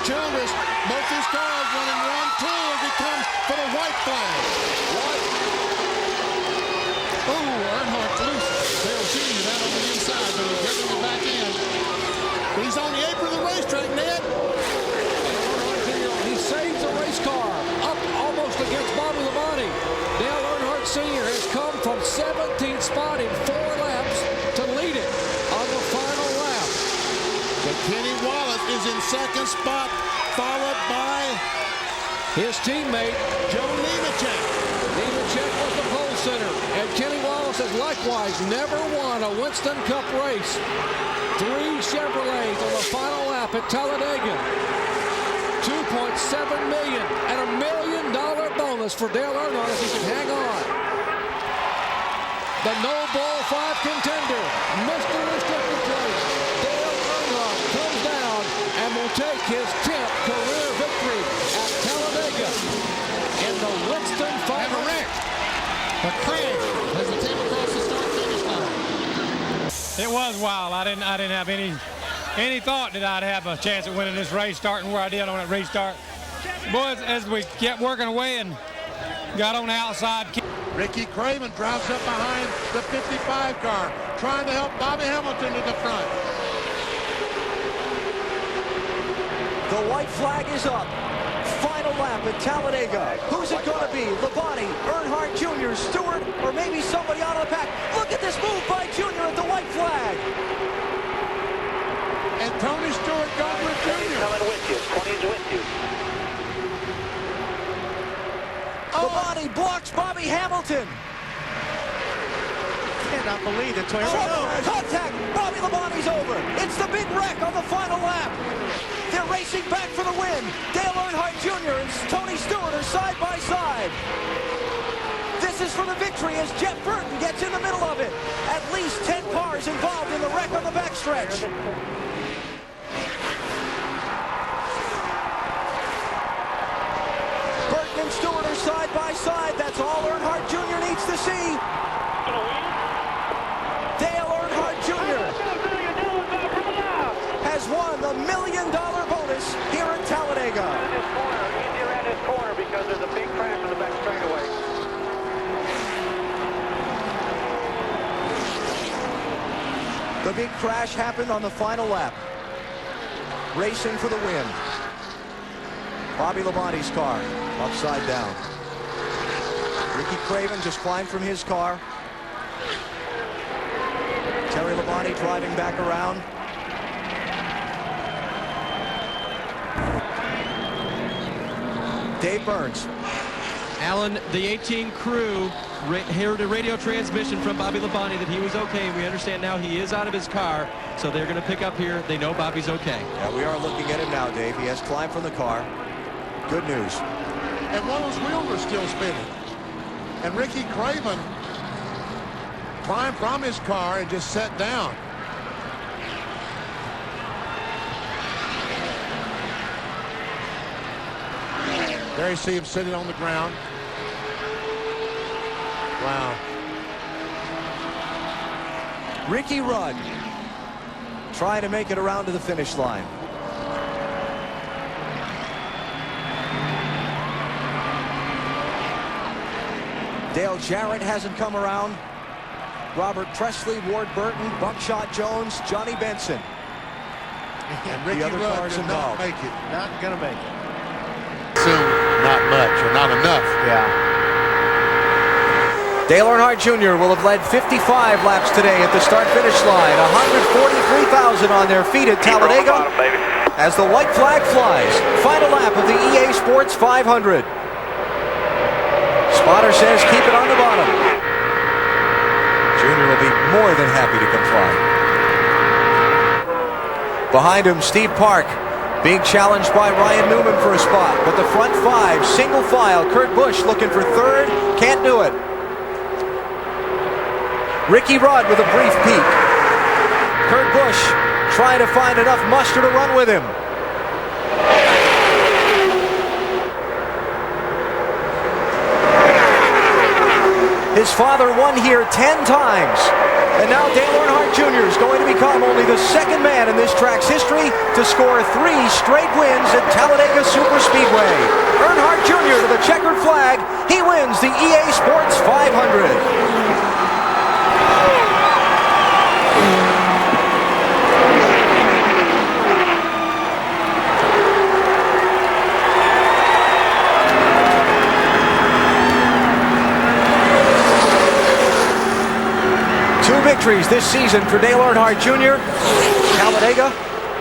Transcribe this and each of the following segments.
Childress, both his cars running 1-2 as he comes for the white flag. Oh, Earnhardt loose. Dale Jr. down on the inside, but he's getting it back in. He's on the apron of the racetrack, Ned. He saves the race car up almost against Bobby Labonte. Dale Earnhardt Sr. has come from 17th spot in 4 laps to lead it on the final lap. But Kenny Wallace is in second spot, followed by his teammate, Joe Nemechek. Nemechek was the pole sitter, and Kenny Wallace has likewise never won a Winston Cup race. 3 Chevrolets on the final lap at Talladega. $2.7 million and $1 million bonus for Dale Earnhardt if he can hang on. The No Bull 5 contender, Mr. Restricted Place, Dale Earnhardt comes down and will take his 10th career victory at Talladega in the Winston 500. And a wreck, a crash as the team across the start-finish line. It was wild. I didn't have any thought that I'd have a chance at winning this race, starting where I did on that restart. Boys, as we kept working away and got on the outside. Ricky Craven drives up behind the 55 car, trying to help Bobby Hamilton to the front. The white flag is up. Final lap at Talladega. Who's it going to be? Labonte, Earnhardt Jr., Stewart, or maybe somebody out of the pack? Look at this move by Jr. at the white flag. And Tony Stewart goes with Jr. Coming with you. 20's with you. Labonte blocks Bobby Hamilton. Cannot believe it. Contact. Bobby Labonte's over. It's the big wreck on the final lap. They're racing back for the win. Dale Earnhardt Jr. and Tony Stewart are side by side. This is for the victory as Jeff Burton gets in the middle of it. At least 10 cars involved in the wreck on the backstretch. Burton and Stewart are side by side. That's all Earnhardt Jr. needs to see. Dale Earnhardt Jr. has won the $1 million bonus here at Talladega. Easier at his corner because there's a big crash on the back straightaway. The big crash happened on the final lap. Racing for the win. Bobby Labonte's car upside down. Ricky Craven just climbed from his car. Terry Labonte driving back around. Dave Burns. Alan, the 18 crew heard a radio transmission from Bobby Labonte that he was okay. We understand now he is out of his car, so they're going to pick up here. They know Bobby's okay. Yeah, we are looking at him now, Dave. He has climbed from the car. Good news. And one of those wheels are still spinning. And Ricky Craven climbed from his car and just sat down. There you see him sitting on the ground. Wow. Ricky Rudd trying to make it around to the finish line. Dale Jarrett hasn't come around. Robert Presley, Ward Burton, Buckshot Jones, Johnny Benson. And Ricky other Rudd cars did not involved. make it. Not gonna make it. Soon, not much or not enough. Yeah. Dale Earnhardt Jr. will have led 55 laps today at the start-finish line. 143,000 on their feet at Talladega as the white flag flies. Final lap of the EA Sports 500. Spotter says keep it on the bottom. Jr. will be more than happy to comply. Behind him, Steve Park being challenged by Ryan Newman for a spot. But the front 5, single file. Kurt Busch looking for third. Can't do it. Ricky Rudd with a brief peek. Kurt Busch trying to find enough muster to run with him. His father won here 10 times. And now Dale Earnhardt Jr. is going to become only the second man in this track's history to score 3 straight wins at Talladega Superspeedway. Earnhardt Jr. to the checkered flag. He wins the EA Sports 500. Victories this season for Dale Earnhardt Jr. Talladega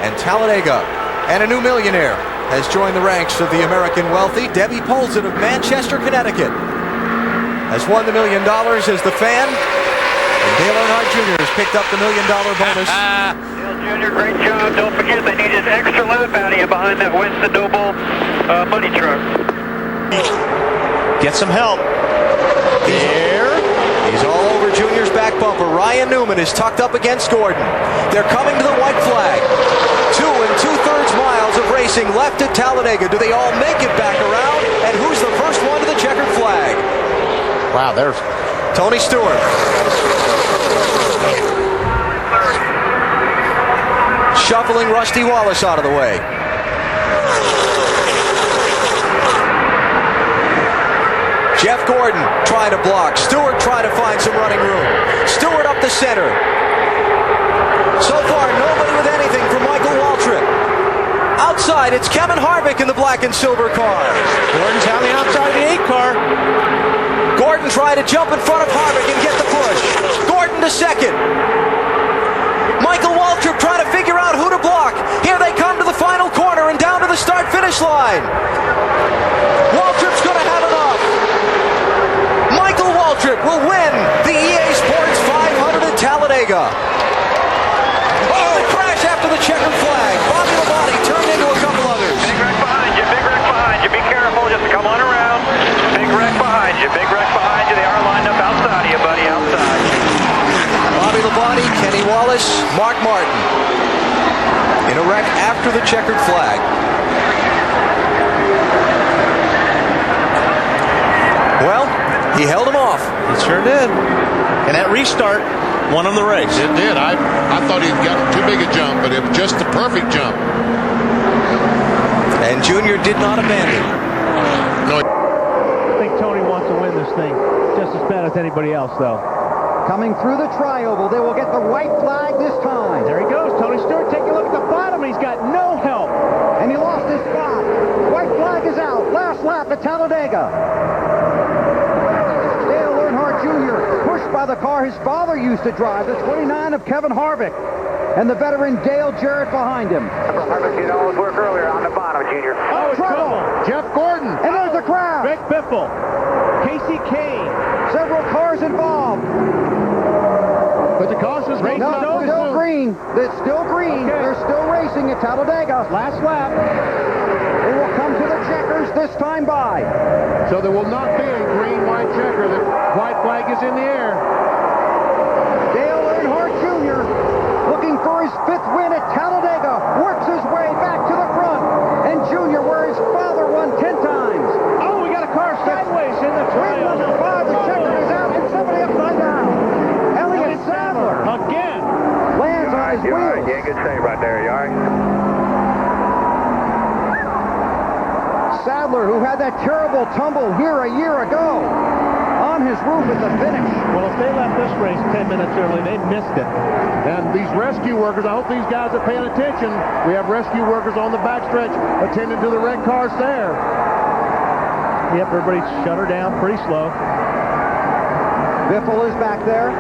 and Talladega. And a new millionaire has joined the ranks of the American wealthy. Debbie Polson of Manchester, Connecticut has won the $1 million as the fan. And Dale Earnhardt Jr. has picked up the $1 million bonus. Dale Jr., great job. Don't forget they needed extra lap out of you behind that Winston Noble money truck. Get some help. He's all over Junior's back bumper. Ryan Newman is tucked up against Gordon. They're coming to the white flag. 2 2/3 miles of racing left at Talladega. Do they all make it back around? And who's the first one to the checkered flag? Wow, there's Tony Stewart. Shuffling Rusty Wallace out of the way. Jeff Gordon trying to block. Stewart trying to find some running room. Stewart up the center. So far, nobody with anything from Michael Waltrip. Outside, it's Kevin Harvick in the black and silver car. Gordon's on the outside of the 8 car. Gordon trying to jump in front of Harvick and get the push. Gordon to second. Michael Waltrip trying to figure out who to block. Here they come to the final corner and down to the start-finish line. Waltrip's going to have enough. Michael Waltrip will win the EA Sports 500 at Talladega. Oh, the crash after the checkered flag. Bobby Labonte turned into a couple others. Big wreck behind you, big wreck behind you. Be careful, just come on around. Big wreck behind you, big wreck behind you. They are lined up outside of you, buddy, outside. Bobby Labonte, Kenny Wallace, Mark Martin. In a wreck after the checkered flag. Well, he held him off. He sure did. And that restart won him the race. It did. I thought he'd got too big a jump, but it was just the perfect jump. And Junior did not abandon. No. I think Tony wants to win this thing just as bad as anybody else, though. Coming through the tri-oval, they will get the white flag this time. There he goes. Tony Stewart, take a look at the bottom. He's got no help. And he lost his spot. White flag is out. Last lap at Talladega. Dale Earnhardt Jr. pushed by the car his father used to drive, the 29 of Kevin Harvick. And the veteran Dale Jarrett behind him. Harvick did all his work earlier on the bottom, Junior. Oh, trouble. Jeff Gordon. And there's the crowd. Rick Biffle. Casey Kane. Several cars involved. But the caution's racing. No, still green. It's still green. Okay. They're still racing at Talladega. Last lap. They will come to the checkers this time by. So there will not be a green-white checker. The white flag is in the air. Dale Earnhardt Jr. looking for his 5th win at Talladega. Works his way back to the front. And Junior, where his father won 10 times. Oh, we got a car sideways in the Win trail. number 5, the checker is out, and somebody upside down. Elliott Sadler Again. lands on his wheels. Yeah, good save right there. You all right? Sadler, who had that terrible tumble here a year ago, on his roof at the finish. Well, if they left this race 10 minutes early, they missed it. And these rescue workers, I hope these guys are paying attention. We have rescue workers on the backstretch attending to the red cars there. Yep, everybody shut her down pretty slow. Biffle is back there.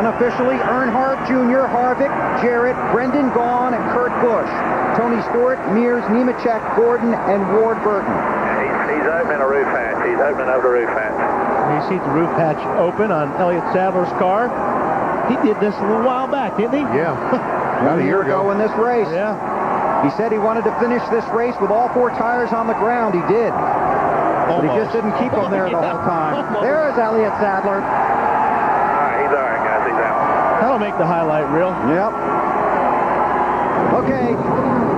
Unofficially, Earnhardt Jr., Harvick, Jarrett, Brendan Gaughan, and Kurt Busch. Tony Stewart, Mears, Nemechek, Gordon, and Ward Burton. He's opening a roof hatch. He's opening up the roof hatch. You see the roof hatch open on Elliott Sadler's car. He did this a little while back, didn't he? Yeah. About a year ago. In this race. Yeah. He said he wanted to finish this race with all 4 tires on the ground. He did. But he just didn't keep them there the whole time. There is Elliott Sadler. All right, he's all right, guys. He's out. That'll make the highlight reel. Yep. Okay.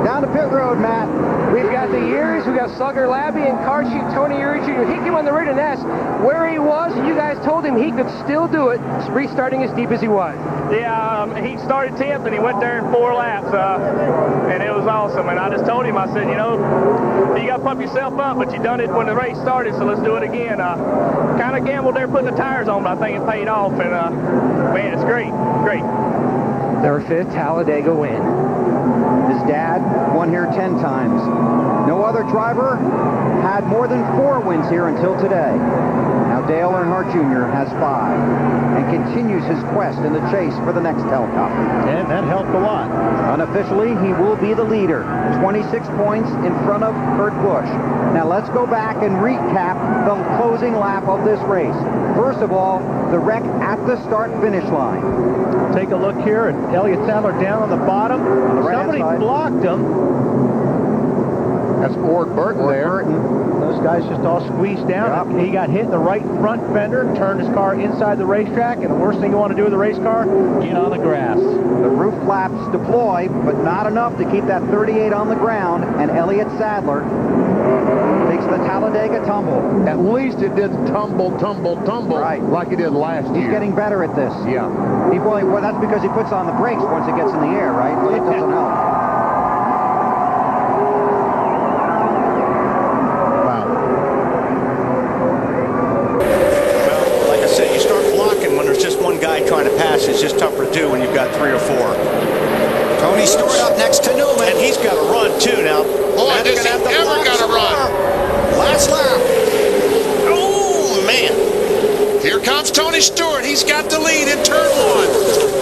Down down to pit road, Matt. We've got the Yearys, we've got Slugger Labby and car chief Tony Yeary Jr. He came on the radio and asked where he was, and you guys told him he could still do it, restarting as deep as he was. Yeah, he started 10th and he went there in 4 laps, and it was awesome. And I just told him, I said, you know, you got to pump yourself up, but you done it when the race started, so let's do it again. Kind of gambled there putting the tires on, but I think it paid off, and man, it's great, great. Their 5th Talladega win. His dad won here 10 times. No other driver had more than 4 wins here until today. Now Dale Earnhardt Jr. has 5 and continues his quest in the chase for the next helicopter. And that helped a lot. Unofficially, he will be the leader, 26 points in front of Kurt Busch. Now let's go back and recap the closing lap of this race. First of all, the wreck at the start-finish line. Take a look here at Elliott Sadler down on the bottom. On the right-hand Somebody side. blocked him. That's Ford Burton there. Those guys just all squeezed down. Yep. He got hit in the right front fender, turned his car inside the racetrack, and the worst thing you want to do with a race car, get on the grass. The roof flaps deploy, but not enough to keep that 38 on the ground, and Elliott Sadler takes the Talladega tumble. At least it didn't tumble Right. like it did last year. He's getting better at this. Yeah. Well, that's because he puts on the brakes once it gets in the air, right? But it doesn't help. Wow. Well, like I said, you start blocking when there's just one guy trying to pass. It's just tougher to do when you've got 3 or 4. Tony Stewart up next to Newman. And he's got to run, too, now. Boy, does he ever got to run. Last lap. Oh, man. Here comes Tony Stewart. He's got the lead in turn 1.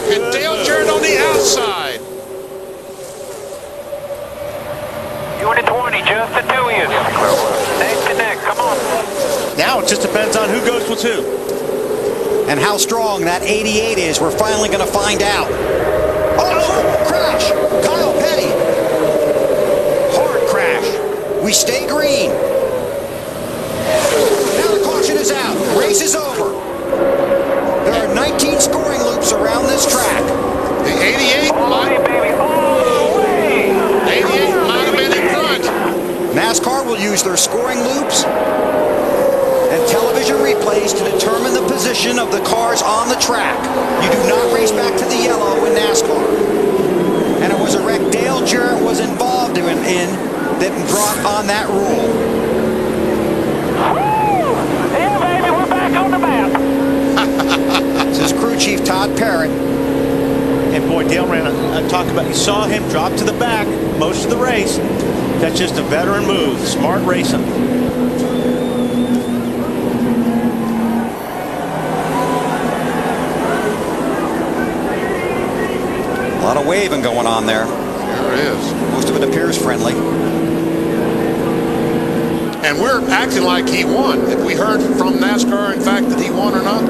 And Dale Jarrett on the outside. Unit 20, just the 2 of you. Neck to neck, come on. Now it just depends on who goes with who. And how strong that 88 is, we're finally going to find out. Oh, crash! Kyle Petty. Hard crash. We stay green. Now the caution is out. Race is over. There are 19 scoring loops around this track. The 88 Hey, baby, all the way. 88 might have been in front. NASCAR will use their scoring loops and television replays to determine the position of the cars on the track. You do not race back to the yellow in NASCAR. And it was a wreck Dale Jarrett was involved in that brought on that rule. Yeah, baby, we're back on the map. This is crew chief Todd Parrott. And boy, Dale ran talk about, you saw him drop to the back most of the race. That's just a veteran move, smart racing. A lot of waving going on there. There is. Most of it appears friendly. And we're acting like he won. Have we heard from NASCAR, in fact, that he won or not?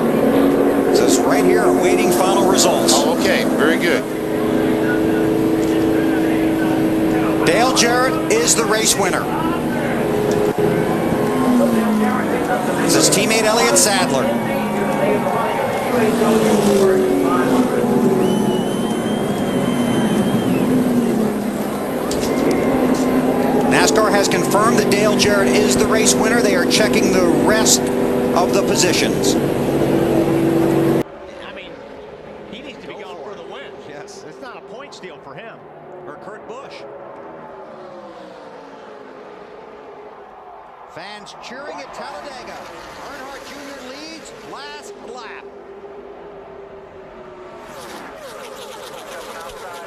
It says right here, awaiting final results. Oh, okay. Very good. Dale Jarrett is the race winner. This is teammate Elliott Sadler. NASCAR has confirmed that Dale Jarrett is the race winner. They are checking the rest of the positions. I mean, he needs to be going for the win. Yes, it's not a point steal for him or Kurt Busch. Fans cheering at Talladega. Earnhardt Jr. leads last lap.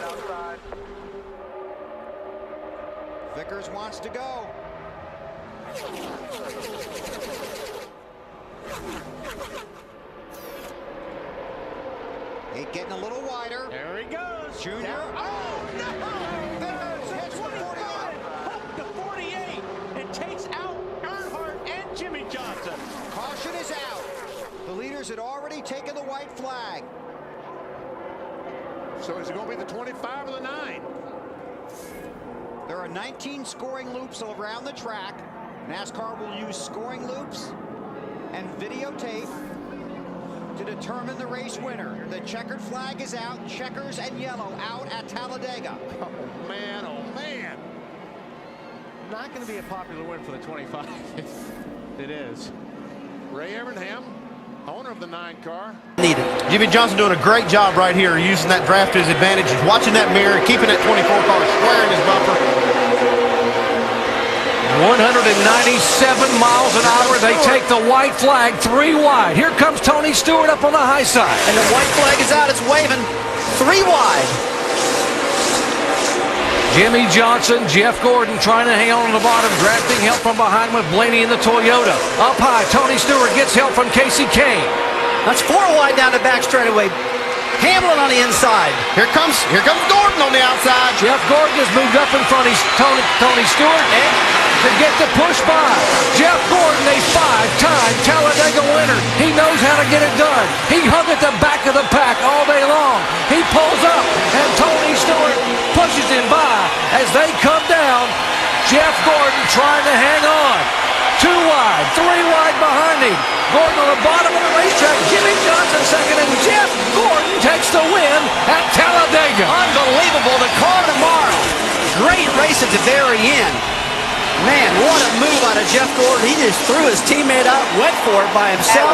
Outside. Vickers wants to go. Eight getting a little wider. There he goes. Junior. Down. Oh, no! Vickers hits the 48. Hook to 48 and takes out Earnhardt and Jimmy Johnson. Caution is out. The leaders had already taken the white flag. So is it going to be the 25 or the 9? There are 19 scoring loops around the track. NASCAR will use scoring loops and videotape to determine the race winner. The checkered flag is out. Checkers and yellow out at Talladega. Oh, man. Oh, man. not going to be a popular win for the 25. It is. Ray Evernham, owner of the 9 car. Needed. Jimmy Johnson doing a great job right here, using that draft to his advantage, watching that mirror, keeping that 24 car square in his bumper. 197 miles an hour. They take the white flag 3 wide. Here comes Tony Stewart up on the high side. And the white flag is out. It's waving 3 wide. Jimmy Johnson, Jeff Gordon trying to hang on the bottom, drafting help from behind with Blaney in the Toyota. Up high, Tony Stewart gets help from Casey Kane. That's 4 wide down the back straightaway. Hamlin on the inside. Here comes Gordon on the outside. Jeff Gordon has moved up in front of Tony Stewart to get the push by. Jeff Gordon, a 5-time Talladega winner. He knows how to get it done. He hung at the back of the pack all day long. He pulls up, and Tony Stewart pushes him by as they come down. Jeff Gordon trying to hang on. 2 wide, 3 wide behind him. Gordon on the bottom of the racetrack. Jimmy Johnson second, and Jeff Gordon takes the win at Talladega. Unbelievable. The car tomorrow. Great race at the very end. Man, what a move out of Jeff Gordon. He just threw his teammate out, went for it by himself.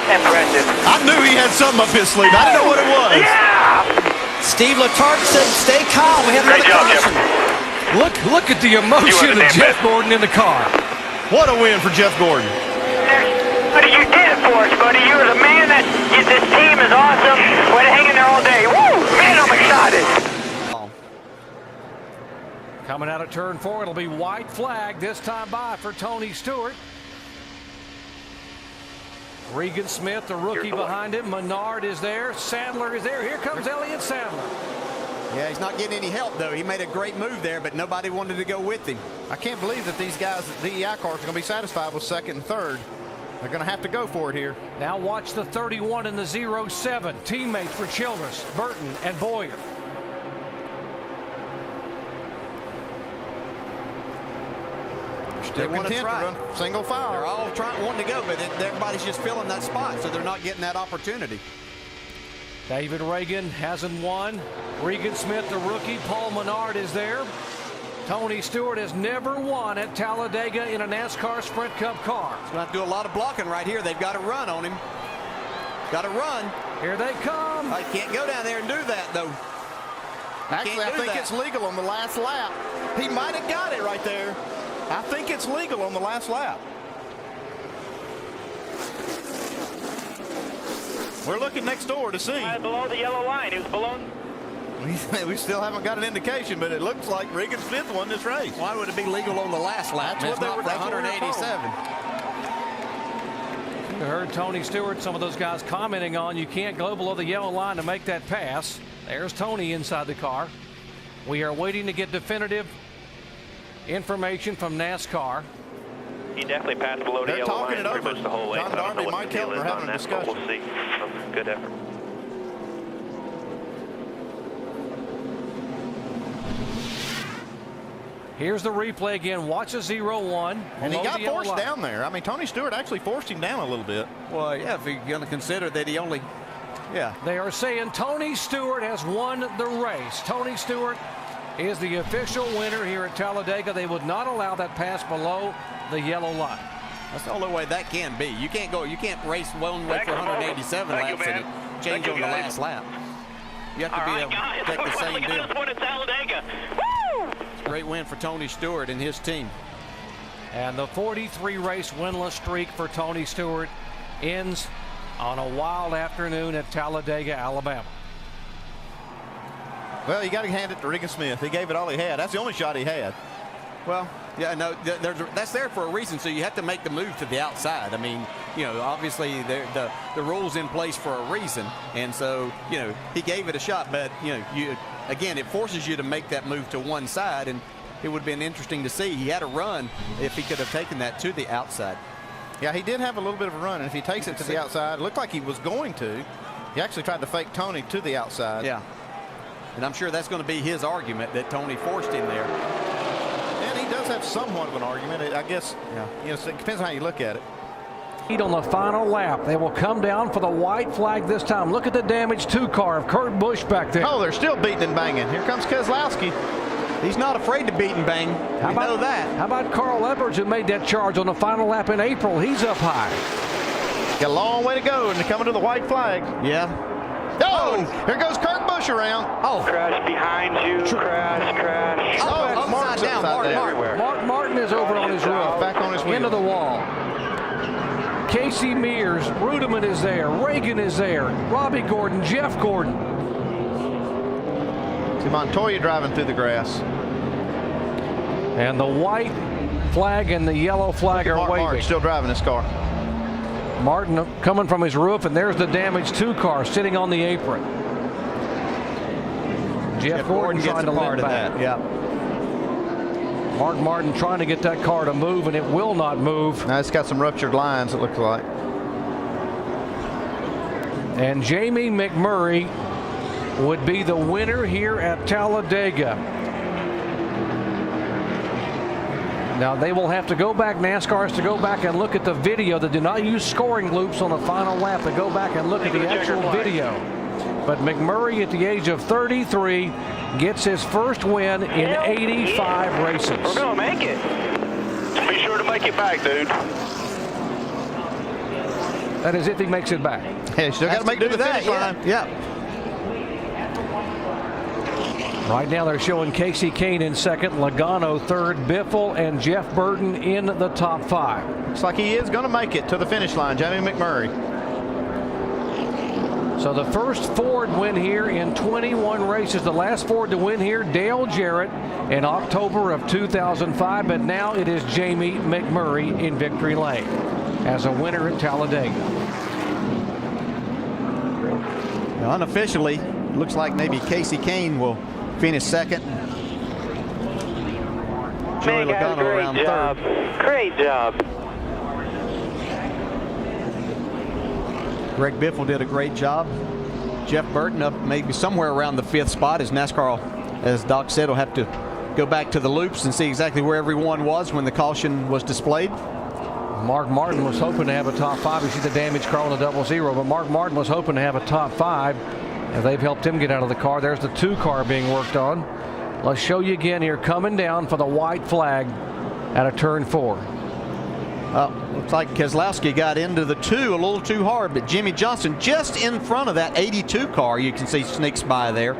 That was impressive. I knew he had something up his sleeve. I didn't know what it was. Yeah! Steve Letarte said, stay calm. We have another collision. Look at the emotion of Jeff Gordon in the car. What a win for Jeff Gordon. Buddy, you did it for us, buddy. You were the man that this team is awesome. We're hanging there all day. Woo! Man, I'm excited. Coming out of turn 4, it'll be white flag this time by for Tony Stewart. Regan Smith, the rookie behind him. Menard is there. Sadler is there. Here comes Elliott Sadler. Yeah, he's not getting any help, though. He made a great move there, but nobody wanted to go with him. I can't believe that these guys at DEI cars are going to be satisfied with 2nd and 3rd. They're going to have to go for it here. Now watch the 31 and the 07. Teammates for Childress, Burton, and Boyer. Still content to run single file. They're all wanting to go, but everybody's just filling that spot, so they're not getting that opportunity. David Reagan hasn't won. Regan Smith, the rookie. Paul Menard is there. Tony Stewart has never won at Talladega in a NASCAR Sprint Cup car. He's going to have to do a lot of blocking right here. They've got to run on him. Got to run. Here they come. I can't go down there and do that, though. Actually, I think it's legal on the last lap. He might have got it right there. I think it's legal on the last lap. We're looking next door to see. Below the yellow line. He was below. We still haven't got an indication, but it looks like Regan Smith won this race. Why would it be legal on the last lap? That's what they were 187. You heard Tony Stewart, some of those guys commenting on you can't go below the yellow line to make that pass. There's Tony inside the car. We are waiting to get definitive information from NASCAR. He definitely passed below the yellow line pretty much the whole way. John Darby, Mike Keltner are having a discussion. We'll see. Good effort. Here's the replay again. Watch the 0-1. And he got forced down there. I mean, Tony Stewart actually forced him down a little bit. Well, yeah, if you're going to consider that he only, yeah. They are saying Tony Stewart has won the race. Tony Stewart is the official winner here at Talladega. They would not allow that pass below the yellow line. That's the only way that can be. You can't race one way for 187 laps and change on the last lap. You have to be able to take the same deal. It's a great win for Tony Stewart and his team. And the 43 race winless streak for Tony Stewart ends on a wild afternoon at Talladega, Alabama. Well, you got to hand it to Regan Smith. He gave it all he had. That's the only shot he had. Well, yeah, no, that's there for a reason. So you have to make the move to the outside. I mean, you know, obviously the rule's in place for a reason, and so you know he gave it a shot. But you know, again, it forces you to make that move to one side, and it would have been interesting to see. He had a run if he could have taken that to the outside. Yeah, he did have a little bit of a run, and if he takes it to the outside, it looked like he was going to. He actually tried to fake Tony to the outside. Yeah, and I'm sure that's going to be his argument that Tony forced him there. And he does have somewhat of an argument. I guess, yeah, you know, it depends on how you look at it. On the final lap, they will come down for the white flag this time. Look at the damaged 2 car of Kurt Busch back there. Oh, they're still beating and banging. Here comes Keselowski. He's not afraid to beat and bang. We know that. How about Carl Edwards, who made that charge on the final lap in April? He's up high. Got a long way to go, and they're coming to the white flag. Yeah. Oh, here goes Kurt Busch around. Oh. Crash behind you. Crash. Oh, Mark's down. Mark Martin is over on his roof. Back on his wheel. Into the wall. Casey Mears, Rudeman is there. Reagan is there. Robbie Gordon, Jeff Gordon. See Montoya driving through the grass. And the white flag and the yellow flag are waving. Martin still driving this car. Martin coming from his roof, and there's the damaged 2 car sitting on the apron. Jeff Gordon trying to limp back. Yeah. Mark Martin trying to get that car to move, and it will not move. Now it's got some ruptured lines, it looks like. And Jamie McMurray would be the winner here at Talladega. Now they will have to go back, NASCAR has to go back and look at the video. They do not use scoring loops on the final lap. They go back and look at the actual video. But McMurray at the age of 33 gets his first win in 85 races. We're going to make it. Be sure to make it back, dude. That is if he makes it back. Hey, still got to make it to the finish line. Yeah. Right now they're showing Casey Kane in second, Logano third, Biffle and Jeff Burton in the top 5. Looks like he is going to make it to the finish line, Jamie McMurray. So the first Ford win here in 21 races. The last Ford to win here, Dale Jarrett, in October of 2005. But now it is Jamie McMurray in victory lane as a winner at Talladega. Now, unofficially, looks like maybe Casey Kane will finish second. Joey Logano around third. Great job. Greg Biffle did a great job. Jeff Burton up maybe somewhere around the 5th spot, as NASCAR, as Doc said, will have to go back to the loops and see exactly where everyone was when the caution was displayed. Mark Martin was hoping to have a top 5. You see the damaged car on the 00, but Mark Martin was hoping to have a top 5. And they've helped him get out of the car. There's the 2 car being worked on. Let's show you again here, coming down for the white flag out of turn 4. Looks like Keselowski got into the 2 a little too hard, but Jimmy Johnson just in front of that 82 car, you can see, sneaks by there,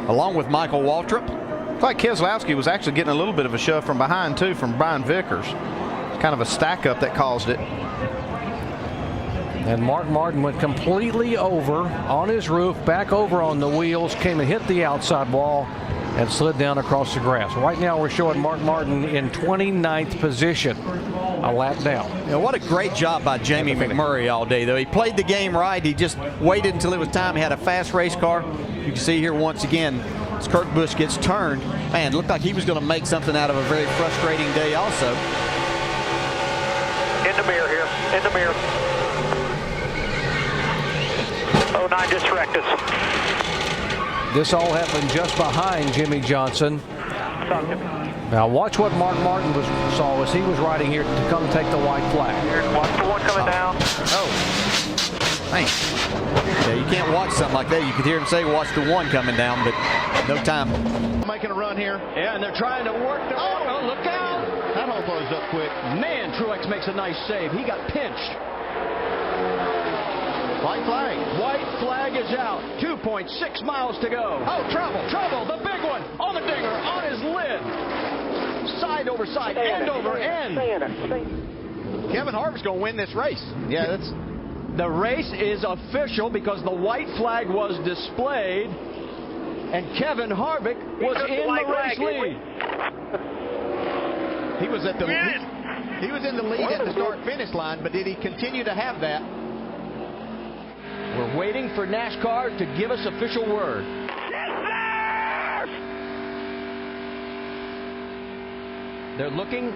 along with Michael Waltrip. Looks like Keselowski was actually getting a little bit of a shove from behind, too, from Brian Vickers. Kind of a stack up that caused it. And Mark Martin went completely over on his roof, back over on the wheels, came and hit the outside wall and slid down across the grass. Right now we're showing Mark Martin in 29th position, a lap down. You know, what a great job by Jamie McMurray all day, though. He played the game right. He just waited until it was time. He had a fast race car. You can see here once again, as Kurt Busch gets turned, man, it looked like he was going to make something out of a very frustrating day also. In the mirror here, in the mirror. 09 just wrecked us. This all happened just behind Jimmy Johnson. Now watch what Mark Martin saw as he was riding here to come take the white flag. Watch the 1 coming down. Oh, thanks. Yeah, you can't watch something like that. You could hear him say, watch the 1 coming down, but no time. Making a run here. Yeah, and they're trying to work their oh, look out. That hole closed up quick. Man, Truex makes a nice save. He got pinched. White flag. White flag is out. 2.6 miles to go. Oh, trouble, trouble. The big one on the dinger, on his lid. Side over side, end over end. Kevin Harvick's going to win this race. Yeah, that's. The race is official because the white flag was displayed, and Kevin Harvick was in the race lead. He was at the he was in the lead at the start-finish line, but did he continue to have that? We're waiting for NASCAR to give us official word. They're looking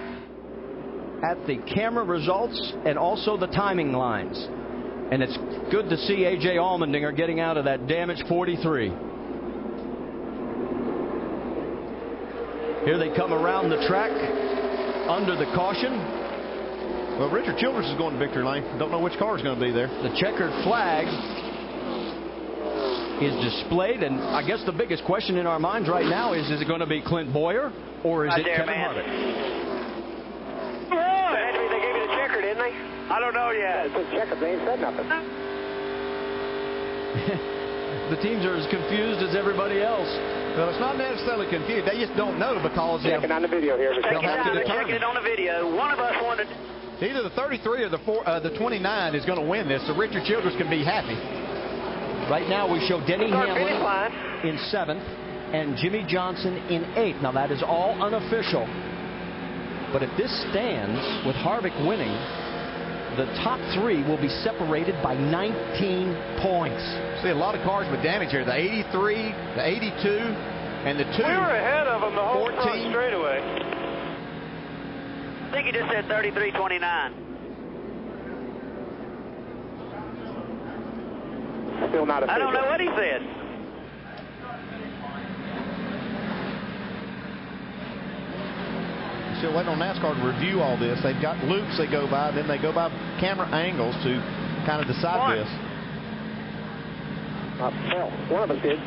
at the camera results and also the timing lines. And it's good to see A.J. Allmendinger getting out of that damaged 43. Here they come around the track under the caution. Well, Richard Childress is going to victory lane. Don't know which car is going to be there. The checkered flag is displayed. And I guess the biggest question in our minds right now is it going to be Clint Boyer or is it Kevin Harvick? They gave you the checker, didn't they? I don't know yet. It's a checker. They ain't said nothing. The teams are as confused as everybody else. Well, it's not necessarily confused. They just don't know because checking on the video here. Checking it on the video. One of us wanted. Either the 33 or the 29 is going to win this, so Richard Childress can be happy. Right now we show Denny Hamlin in 7th and Jimmy Johnson in 8th. Now that is all unofficial. But if this stands with Harvick winning, the top 3 will be separated by 19 points. See a lot of cars with damage here. The 83, the 82, and the 2. We were ahead of them the whole 14. front straightaway. I think he just said 33-29. Still not official. I don't know what he said. Still waiting on NASCAR to review all this. They've got loops they go by, then they go by camera angles to kind of decide this. Well, one of us did.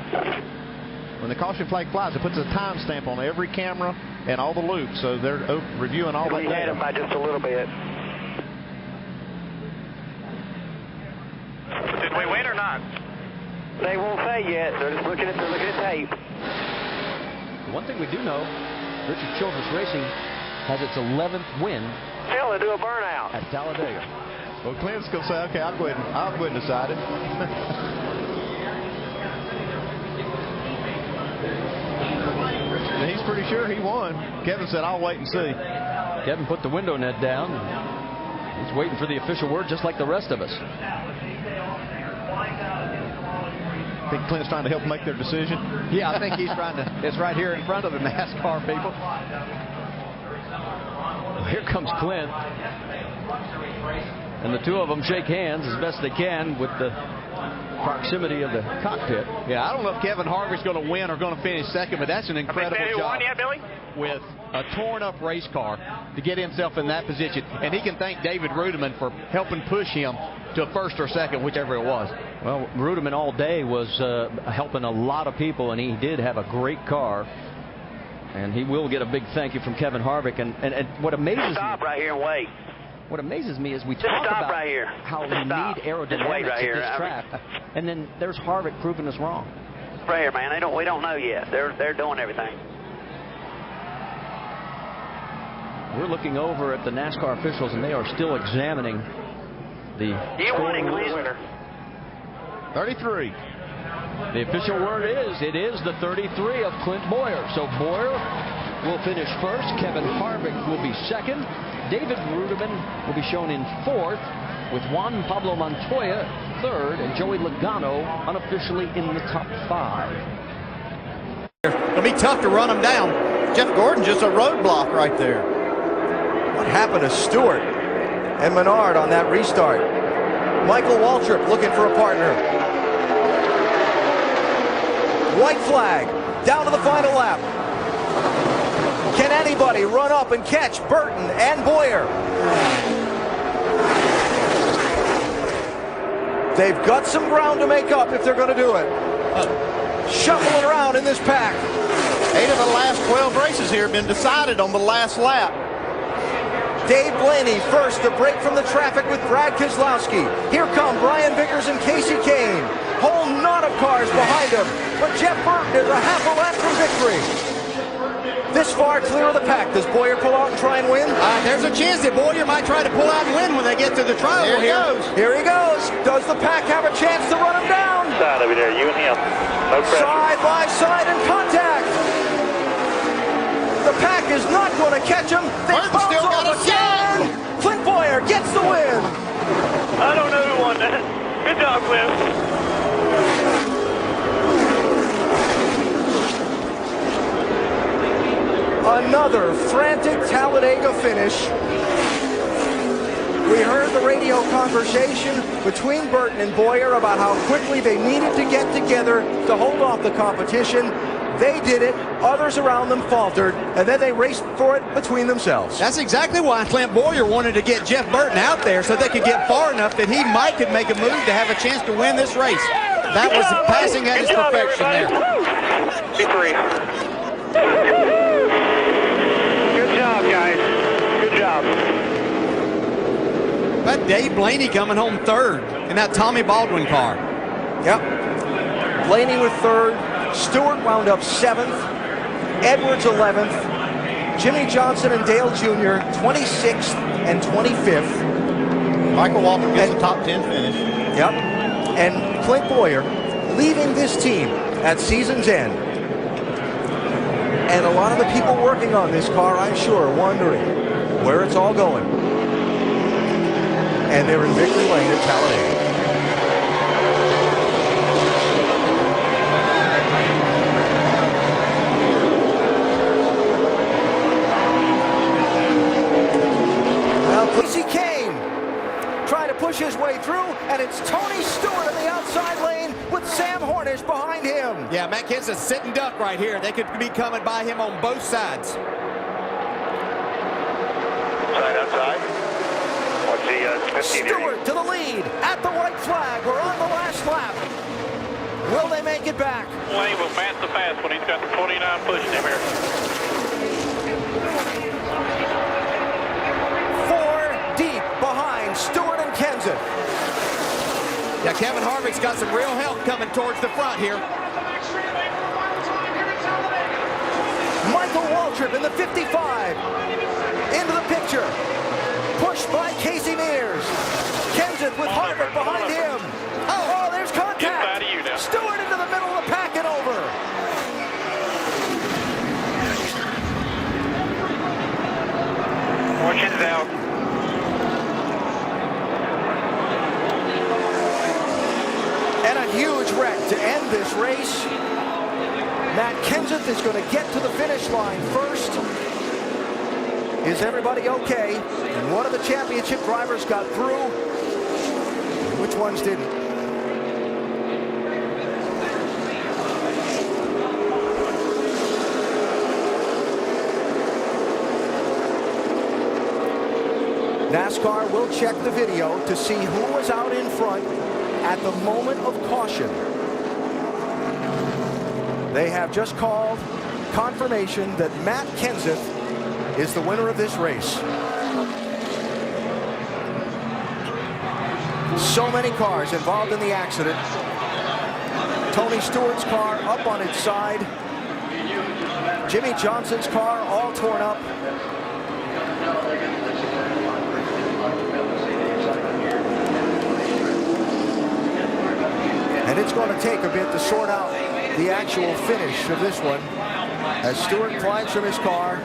When the caution flag flies, it puts a timestamp on every camera and all the loops, so they're reviewing all that We had data. him by just a little bit. Did we win or not? They won't say yet. They're just looking at tape. One thing we do know, Richard Childress Racing has its 11th win. Hell, they do a burnout at Talladega. Well, Clint's going to say, okay, I'll go ahead and decide it. He's pretty sure he won. Kevin said, I'll wait and see. Kevin put the window net down. He's waiting for the official word just like the rest of us. I think Clint's trying to help make their decision. Yeah, I think he's trying to. It's right here in front of the NASCAR people. Here comes Clint. And the two of them shake hands as best they can with the proximity of the cockpit. Yeah, I don't know if Kevin Harvick's going to win or going to finish second, but that's an incredible job yet, Billy? with a torn-up race car to get himself in that position. And he can thank David Rudiman for helping push him to first or second, whichever it was. Well, Rudiman all day was helping a lot of people, and he did have a great car. And he will get a big thank you from Kevin Harvick. And what amazes me... Stop right here and wait. What amazes me is we Just talk stop about right here. how we Just stop. need aerodynamics right here. at this track, and then there's Harvick proving us wrong. Right here, man. We don't know yet. They're doing everything. We're looking over at the NASCAR officials, and they are still examining the scoring winner. 33. The official word is it is the 33 of Clint Boyer. So Boyer will finish first. Kevin Harvick will be second. David Rudiman will be shown in fourth, with Juan Pablo Montoya third, and Joey Logano unofficially in the top 5. It'll be tough to run them down. Jeff Gordon just a roadblock right there. What happened to Stewart and Menard on that restart? Michael Waltrip looking for a partner. White flag, down to the final lap. Can anybody run up and catch Burton and Boyer? They've got some ground to make up if they're going to do it. Shuffling around in this pack. 8 of the last 12 races here have been decided on the last lap. Dave Blaney first to break from the traffic with Brad Keselowski. Here come Brian Vickers and Casey Kane. Whole knot of cars behind him. But Jeff Burton is a half a lap from victory. This far clear of the pack. Does Boyer pull out and try and win? There's a chance that Boyer might try to pull out and win when they get to the trial. Here he goes. Here he goes. Does the pack have a chance to run him down? Side over there, you and him. No pressure. Side by side in contact. The pack is not going to catch him. They bounce still got off a again. Clint Boyer gets the win. I don't know who won that. Good job, Clint. Another frantic Talladega finish. We heard the radio conversation between Burton and Boyer about how quickly they needed to get together to hold off the competition. They did it, others around them faltered, and then they raced for it between themselves. That's exactly why Clint Boyer wanted to get Jeff Burton out there so they could get far enough that he could make a move to have a chance to win this race. That was passing at his perfection there. P3. Good job, guys. Good job. But Dave Blaney coming home third in that Tommy Baldwin car. Yep. Blaney with third. Stewart wound up 7th. Edwards 11th. Jimmy Johnson and Dale Jr. 26th and 25th. Michael Walker gets a top 10 finish. Yep. And Clint Boyer leaving this team at season's end. And a lot of the people working on this car, I'm sure, are wondering where it's all going. And they're in victory lane at Talladega. Push his way through, and it's Tony Stewart in the outside lane with Sam Hornish behind him. Yeah, Matt Kenseth's sitting duck right here. They could be coming by him on both sides. Side outside. What's the 15 Stewart to the lead at the white flag. We're on the last lap. Will they make it back? Lane will pass the fast when he's got the 29 pushing him here. 4 deep behind Stewart and Kenseth. Yeah, Kevin Harvick's got some real help coming towards the front here. Michael Waltrip in the 55. Into the picture. Pushed by Casey Mears. Kenseth with Harvick behind him. Oh, there's contact. Stewart into the middle of the pack and over. Fortune's out. And a huge wreck to end this race. Matt Kenseth is going to get to the finish line first. Is everybody okay? And one of the championship drivers got through. Which ones didn't? NASCAR will check the video to see who was out in front at the moment of caution. They have just called confirmation that Matt Kenseth is the winner of this race. So many cars involved in the accident. Tony Stewart's car up on its side. Jimmy Johnson's car all torn up. And it's going to take a bit to sort out the actual finish of this one as Stewart climbs from his car.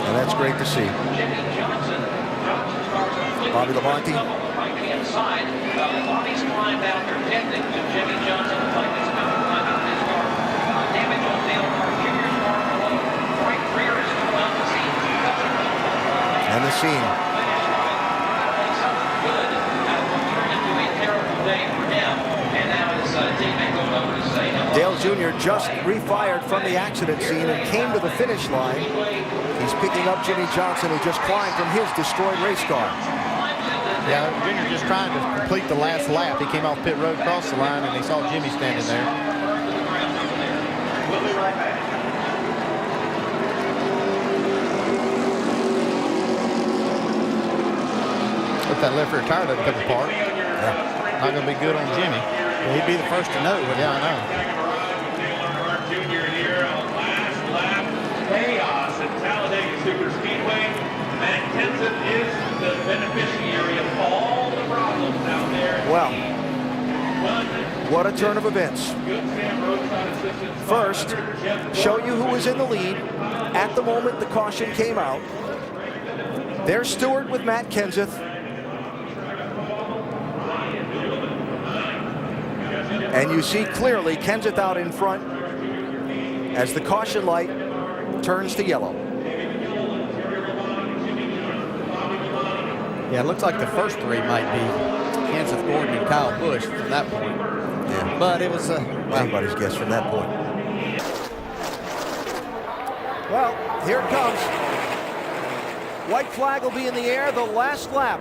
And that's great to see. Bobby Labonte. And the scene. Dale Jr. just refired from the accident scene and came to the finish line. He's picking up Jimmy Johnson, who just climbed from his destroyed race car. Yeah, Jr. just trying to complete the last lap. He came off pit road, crossed the line, and he saw Jimmy standing there. We'll be right back. If that left rear tire doesn't come apart, not going to be good on Jimmy. Well, he'd be the first to know. Yeah, I know. Junior here on last lap. Chaos at Talladega Superspeedway. Matt Kenseth is the beneficiary of all the problems out there. Well, what a turn of events. First, show you who was in the lead at the moment the caution came out. There's Stewart with Matt Kenseth. And you see clearly Kenseth out in front as the caution light turns to yellow. Yeah, it looks like the first three might be Kenseth, Gordon, and Kyle Busch from that point. Yeah. But it was anybody's guess from that point. Well, here it comes. White flag will be in the air, the last lap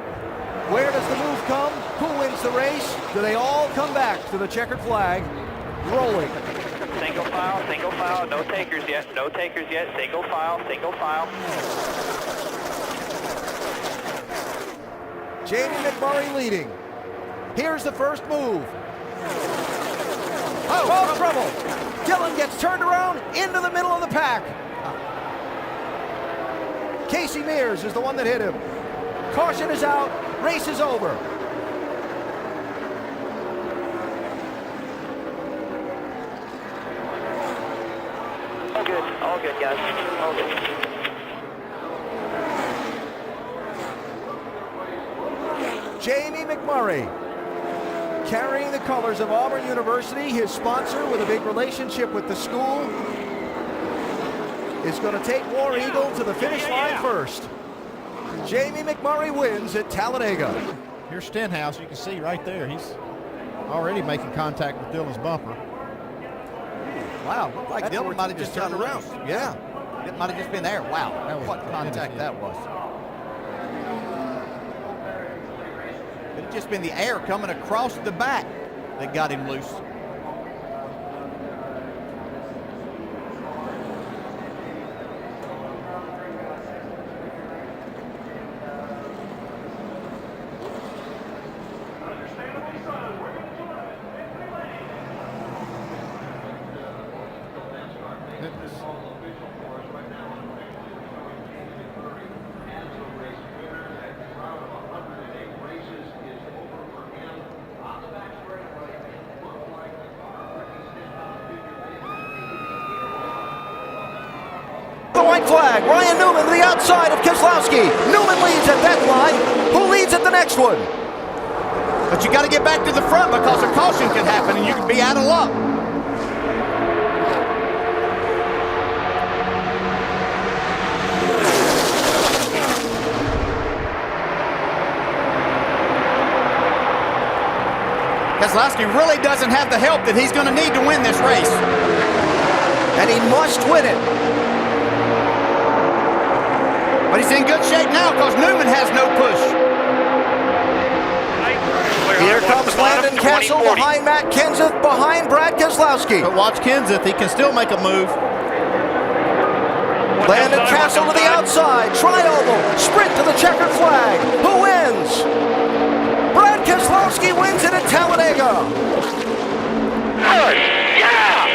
Where does the move come? Who wins the race? Do they all come back to the checkered flag? Rolling. Single file, no takers yet, single file. Jamie McMurray leading. Here's the first move. Oh, trouble. Dillon gets turned around into the middle of the pack. Casey Mears is the one that hit him. Caution is out, race is over. All good, guys, all good. Jamie McMurray, carrying the colors of Auburn University, his sponsor with a big relationship with the school, is going to take War Eagle to the finish line first. Jamie McMurray wins at Talladega. Here's Stenhouse. You can see right there. He's already making contact with Dillon's bumper. Wow, looked like Dillon might have just turned around. Yeah. It might have just been there. Wow, what contact that was. It had just been the air coming across the back that got him loose. The white flag, Ryan Newman to the outside of Keselowski. Newman leads at that line. Who leads at the next one? But you got to get back to the front because a caution can happen and you can be out of luck. Keselowski really doesn't have the help that he's going to need to win this race. And he must win it. But he's in good shape now because Newman has no push. Here comes Landon Castle behind Matt Kenseth, behind Brad Keselowski. But watch Kenseth, he can still make a move. Landon Castle to the outside, tri-oval, sprint to the checkered flag. Who wins? Brad Keselowski wins it at Talladega. Yeah!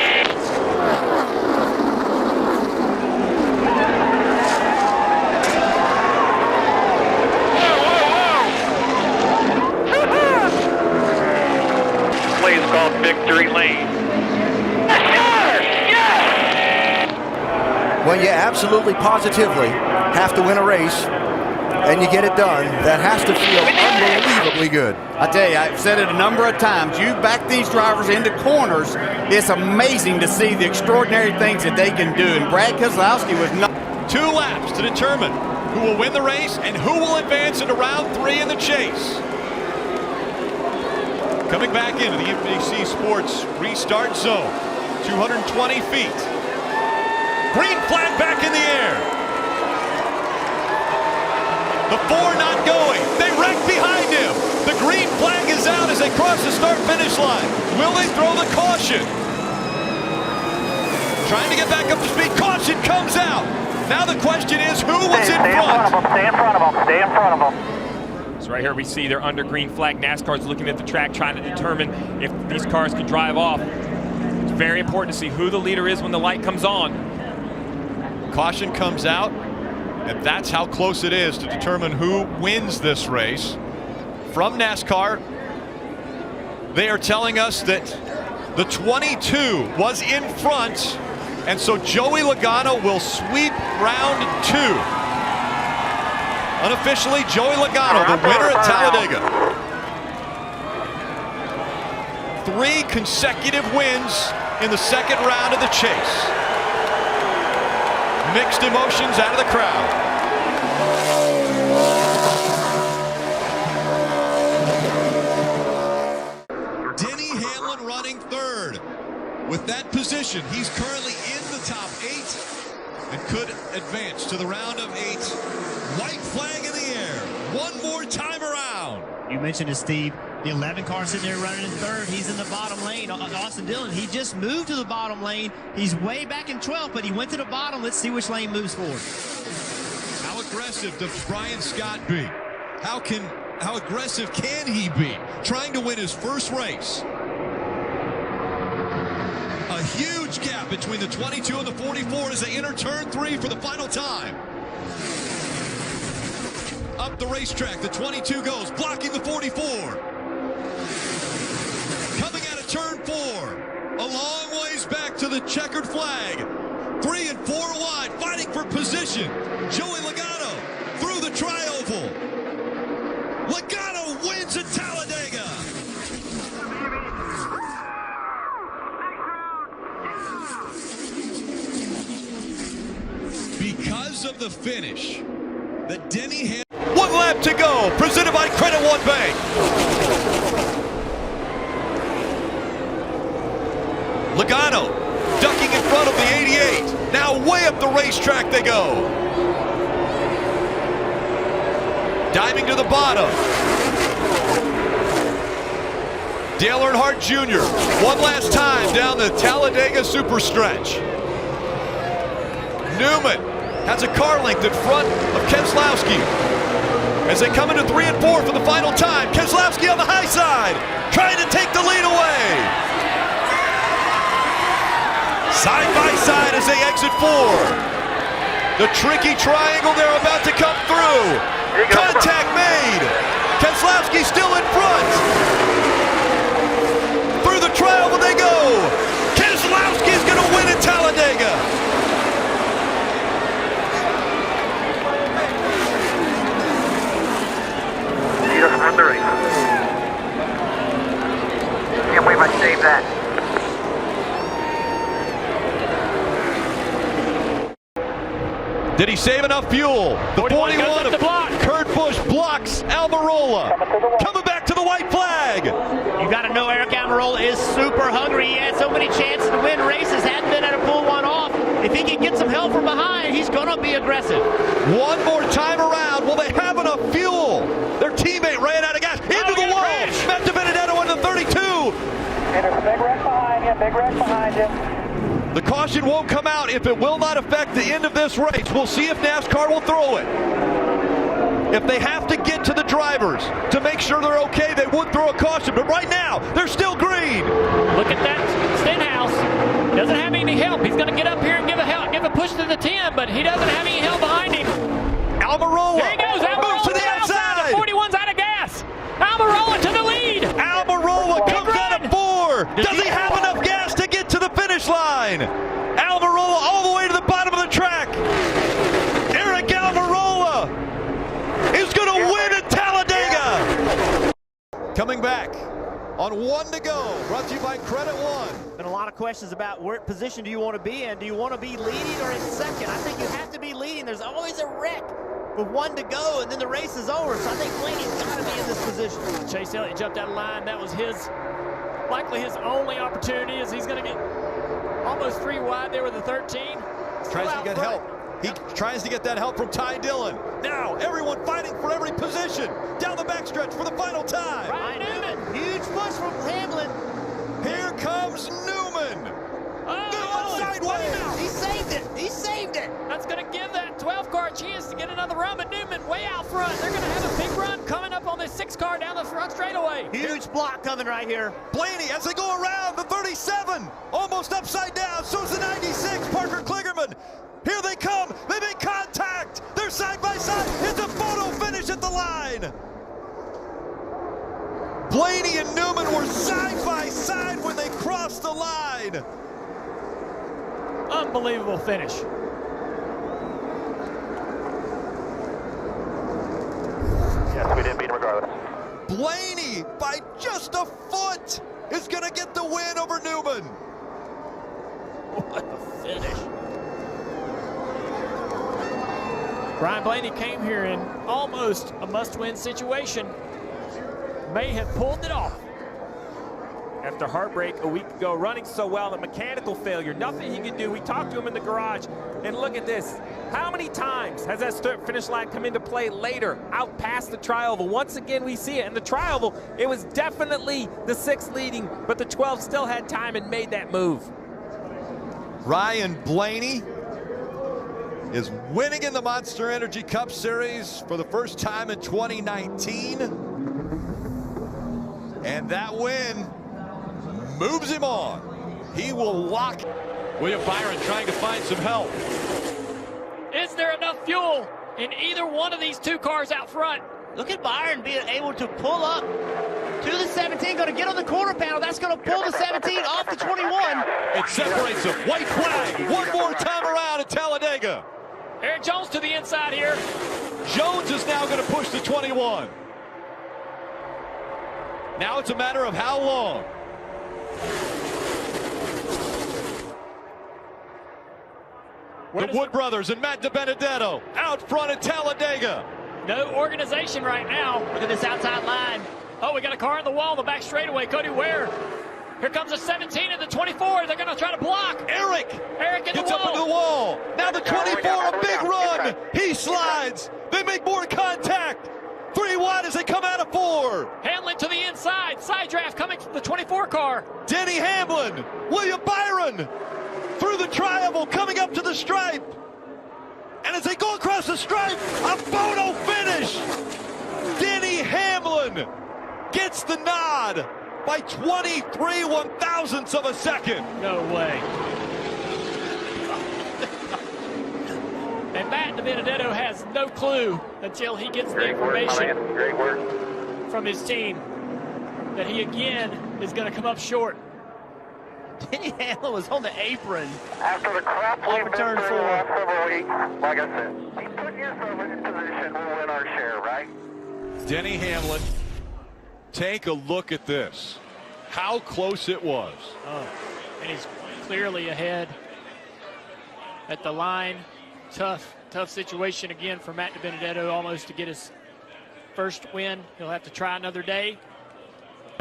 Place called Victory Lane. When you absolutely positively have to win a race and you get it done, that has to feel unbelievably good. I tell you, I've said it a number of times. You back these drivers into corners, it's amazing to see the extraordinary things that they can do. And Brad Keselowski was not. 2 laps to determine who will win the race and who will advance into round 3 in the chase. Coming back into the NBC Sports restart zone, 220 feet. Green flag back in the air. The 4 not going. They wreck behind him. The green flag is out as they cross the start-finish line. Will they throw the caution? Trying to get back up to speed. Caution comes out. Now the question is, who was in front? Stay in front of them. Stay in front of them. So right here we see they're under green flag. NASCAR's looking at the track, trying to determine if these cars can drive off. It's very important to see who the leader is when the light comes on. Caution comes out, and that's how close it is to determine who wins this race. From NASCAR, they are telling us that the 22 was in front, and so Joey Logano will sweep round 2. Unofficially, Joey Logano, the winner at Talladega. 3 consecutive wins in the second round of the chase. Mixed emotions out of the crowd. Denny Hamlin running 3rd. With that position, he's currently in the top 8. and could advance to the round of 8. White flag in the air. One more time around. You mentioned it, Steve. The 11 car sitting there running in third. He's in the bottom lane. Austin Dillon, he just moved to the bottom lane. He's way back in 12th, but he went to the bottom. Let's see which lane moves forward. How aggressive does Brian Scott be? How aggressive can he be trying to win his first race? A huge gap between the 22 and the 44 as they enter turn 3 for the final time. Up the racetrack, the 22 goes, blocking the 44. Coming out of turn 4, a long ways back to the checkered flag. 3 and 4 wide, fighting for position. Joey Logano through the tri-oval. Logano wins at Talladega. Because of the finish that Denny had. 1 lap to go, presented by Credit One Bank. Logano ducking in front of the 88. Now way up the racetrack they go. Diving to the bottom. Dale Earnhardt Jr. one last time down the Talladega Superstretch. Newman has a car length in front of Keselowski as they come into 3 and 4 for the final time. Keselowski on the high side, trying to take the lead away. Side by side as they exit 4. The tricky triangle they're about to come through. Contact made. Keselowski still in front. Through the triangle they go. Keselowski's going to win at Talladega. Run the race. Can't believe I saved that. Did he save enough fuel? The 41 of Kurt Busch blocks Almirola. Coming back to the white flag. You got to know Eric Almirola is super hungry. He had so many chances to win races, hadn't been able to pull one off. If he can get some help from behind, he's going to be aggressive. One more time around. Will they have enough fuel? Their teammate ran out of gas into the wall. Matt DiBenedetto in the 32. And there's a big wreck behind you, big wreck behind you. The caution won't come out if it will not affect the end of this race. We'll see if NASCAR will throw it. If they have to get to the drivers to make sure they're okay, they would throw a caution. But right now, they're still green. Look at that Stenhouse. Doesn't have any help. He's going to get up here and give a push to the 10, but he doesn't have any help behind him. Almirola. There he goes. Almirola moves to the outside. The 41's out of gas. Almirola to the lead. Almirola comes out of 4. Does he have enough gas to get to the finish line? Almirola all the way to the bottom of the track. Eric Almirola is going to win at Talladega. Coming back on 1 to go. Brought to you by Credit One. Been a lot of questions about what position do you want to be in. Do you want to be leading or in second? I think you have to be leading. There's always a wreck with 1 to go, and then the race is over. So I think Blaney's got to be in this position. Chase Elliott jumped out of line. That was likely his only opportunity, as he's going to get almost 3 wide there with the 13. Tries to get help. He tries to get that help from Ty Dillon. Now everyone fighting for every position down the backstretch for the final time. Ryan Newman, huge push from Hamlin. Here comes Newman. Oh, sideways. He saved it. He saved it. That's going to give that 12 car a chance to get another run, but Newman way out front. They're going to have a big run coming up on this 6 car down the front straightaway. Huge block coming right here. Blaney as they go around the 37, almost upside down. So's the 96, Parker Kligerman. Here they come. They make contact. They're side by side. It's a photo finish at the line. Blaney and Newman were side by side when they crossed the line. Unbelievable finish. Yes, we didn't beat him regardless. Blaney, by just a foot, is going to get the win over Newman. What a finish. Brian Blaney came here in almost a must-win situation. May have pulled it off. after heartbreak a week ago, running so well, the mechanical failure, nothing he could do. We talked to him in the garage, and look at this. How many times has that finish line come into play later, out past the tri-oval? Once again, we see it. In the tri-oval, it was definitely the 6 leading, but the 12 still had time and made that move. Ryan Blaney is winning in the Monster Energy Cup Series for the first time in 2019. And that win moves him on. He will lock. William Byron trying to find some help. Is there enough fuel in either one of these 2 cars out front? Look at Byron being able to pull up to the 17, going to get on the quarter panel. That's going to pull the 17 off the 21. It separates them. White flag. One more time around at Talladega. Eric Jones to the inside here. Jones is now going to push the 21. Now it's a matter of how long. The Wood brothers and Matt DiBenedetto out front at Talladega. No organization right now. Look at this outside line. Oh, we got a car in the wall, the back straightaway. Cody Ware. Here comes the 17 and the 24. They're going to try to block. Eric in gets the up wall. into the wall. Now the 24, a big run. He slides. They make more contact. 3 wide as they come out of 4. Hamlin to the inside. Side draft coming from the 24 car. Denny Hamlin. William Byron through the tri-oval coming up to the stripe. And as they go across the stripe, a photo finish. Denny Hamlin gets the nod by 23 one-thousandths of a second. No way. And Matt DiBenedetto has no clue until he gets the information from his team that he again is going to come up short. Denny Hamlin was on the apron. After the crap we've been turn through 4. the last several weeks, like I said, keep putting yourself in position, we'll win our share, right? Denny Hamlin, take a look at this. How close it was. Oh, and he's clearly ahead at the line. Tough situation again for Matt DiBenedetto, almost to get his first win. He'll have to try another day.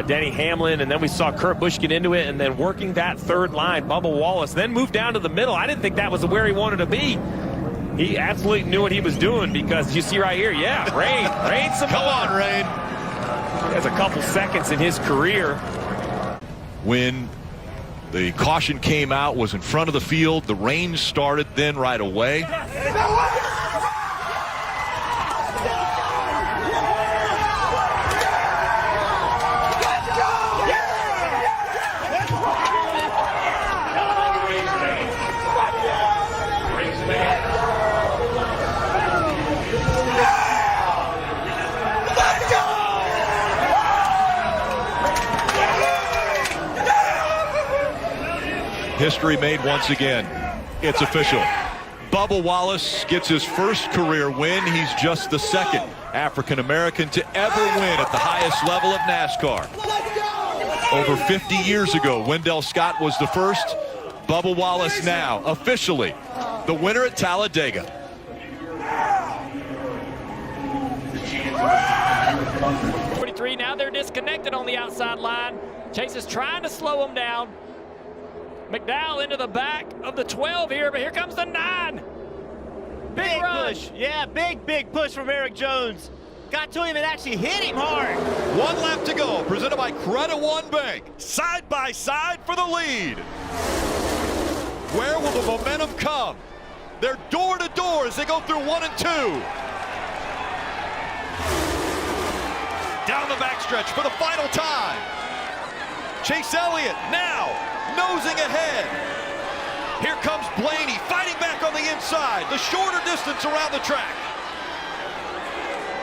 Denny Hamlin, and then we saw Kurt Busch get into it, and then working that 3rd line, Bubba Wallace, then moved down to the middle. I didn't think that was where he wanted to be. He absolutely knew what he was doing, because you see right here, yeah, Rain some Come on, Rain. He has a couple seconds in his career. When the caution came out, was in front of the field, the rain started then right away. History made once again. It's official. Bubba Wallace gets his first career win. He's just the 2nd African-American to ever win at the highest level of NASCAR. Over 50 years ago, Wendell Scott was the first. Bubba Wallace now officially the winner at Talladega. Now they're disconnected on the outside line. Chase is trying to slow them down. McDowell into the back of the 12 here, but here comes the 9. Big run. push. Yeah, big push from Eric Jones. Got to him and actually hit him hard. 1 lap to go, presented by Credit One Bank. Side by side for the lead. Where will the momentum come? They're door to door as they go through 1 and 2. Down the backstretch for the final time. Chase Elliott now nosing ahead. Here comes Blaney fighting back on the inside, the shorter distance around the track.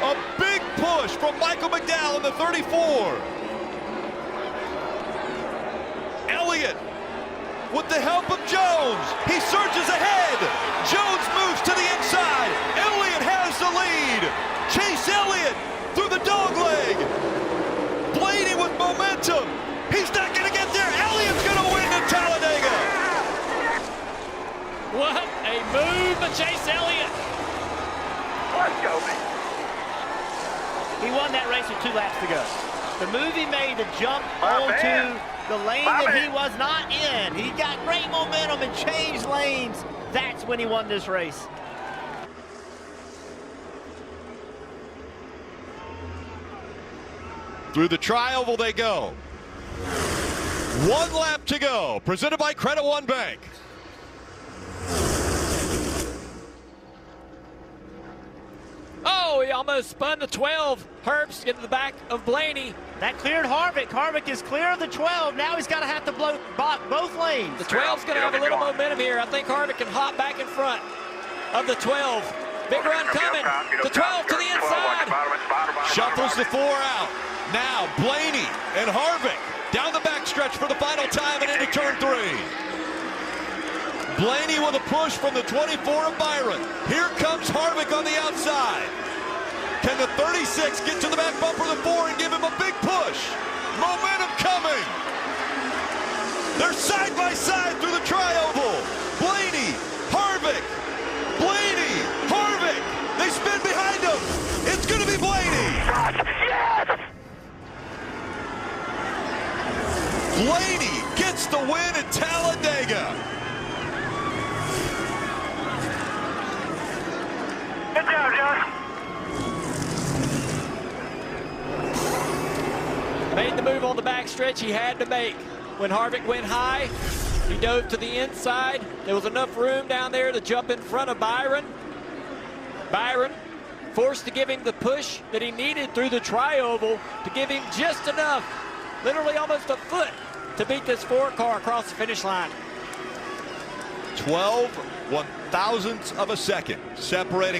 A big push from Michael McDowell in the 34. Elliott with the help of Jones. He surges ahead. Jones moves to the inside. Elliott has the lead. Chase Elliott through the dog leg. Blaney with momentum. He's not going to get there. Elliott's going to win at Talladega. What a move by Chase Elliott. Let's go, man. He won that race with 2 laps to go. The move he made to jump onto the lane that he was not in. He got great momentum and changed lanes. That's when he won this race. Through the tri-oval they go. 1 lap to go. Presented by Credit One Bank. Oh, he almost spun the 12. Herbst into the back of Blaney. That cleared Harvick. Harvick is clear of the 12. Now he's got to have to block both lanes. The 12's going to have a little momentum here. I think Harvick can hop back in front of the 12. Big run coming. The 12 to the inside. Shuffles the 4 out. Now Blaney and Harvick down the backstretch for the final time and into turn 3. Blaney with a push from the 24 of Byron. Here comes Harvick on the outside. Can the 36 get to the back bumper of the 4 and give him a big push? Momentum coming. They're side by side through the tri-oval. Blaney, Harvick, Blaney, Harvick. They spin behind him. It's going to be Blaney. Yes! Blaney gets the win at Talladega. Good job, Josh. Made the move on the backstretch he had to make. When Harvick went high, he dove to the inside. There was enough room down there to jump in front of Byron. Byron forced to give him the push that he needed through the tri-oval to give him just enough, literally almost a foot, to beat this 4 car across the finish line. 12 1/1000ths of a second separating